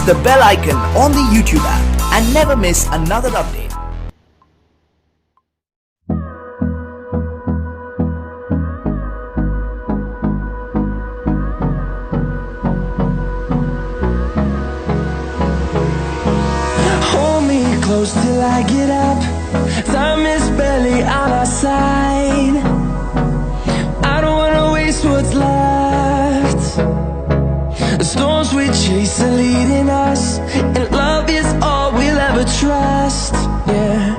the bell icon on the YouTube app and never miss another update. Close till I get up. Time is barely on our side. I don't wanna waste what's left. The storms we chase are leading us, and love is all we'll ever trust. Yeah,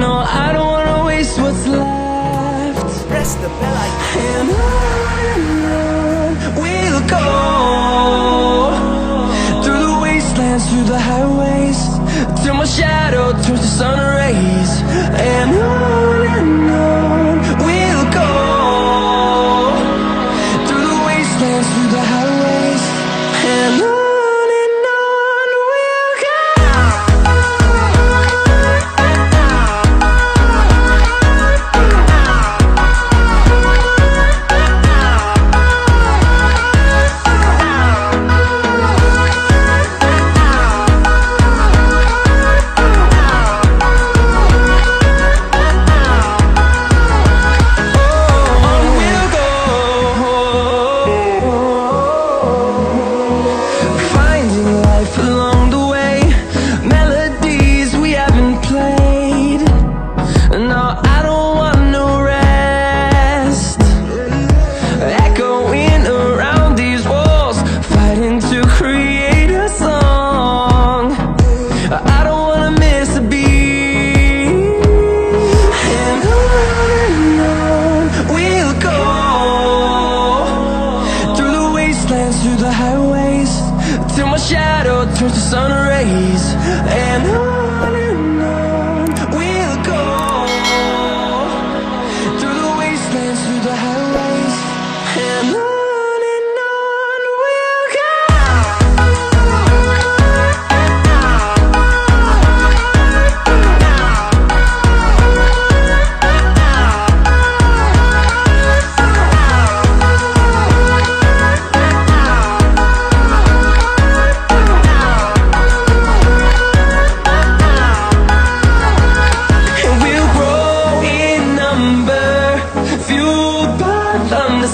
no, I don't wanna waste what's left. Press the bell icon. And on we'll go, through the wastelands, through the highways, till my shadow turns to sun rays. And on we'll go, through the wastelands, through the highways, and on we'll go. Through the highways, till my shadow turns to sun rays. And on we'll go, through the wastelands, through the highways, and on we'll go.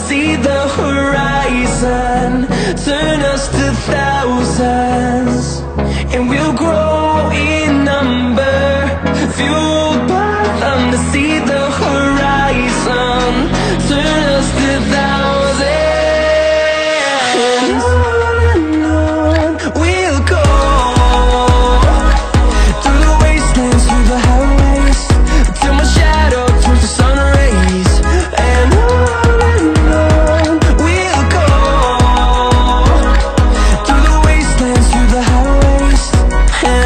See the horizon turn us to thousands, and we'll grow in number, fueled by them. To see the horizon turn us to thousands, and on we'll go, through the wastelands, through the highways, till my shadow turns to sun rays. And we'll go, through the wastelands, through the highways, and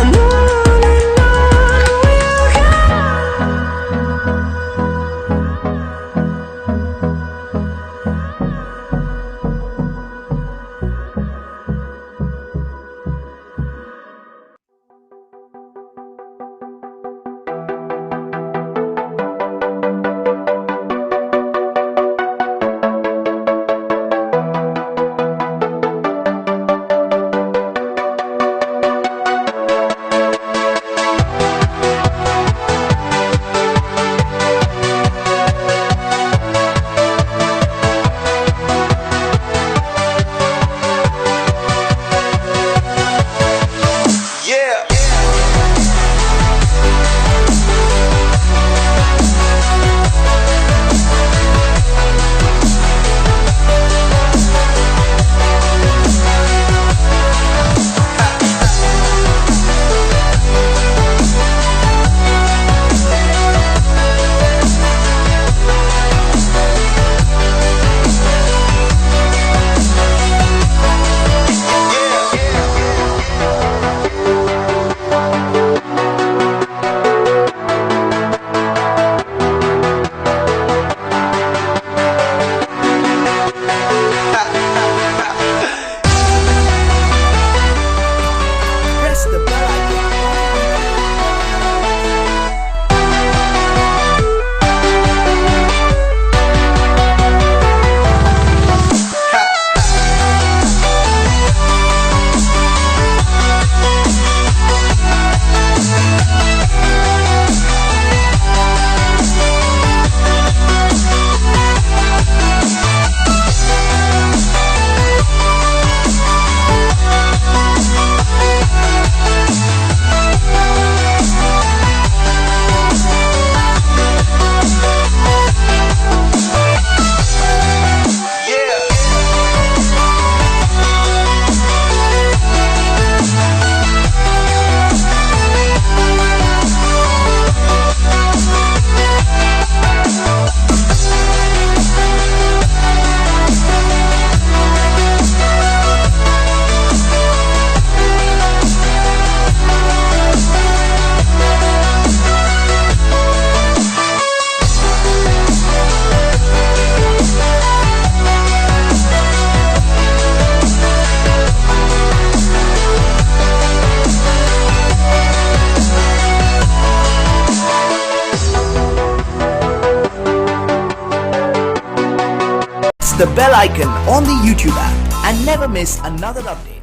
the bell icon on the YouTube app and never miss another update.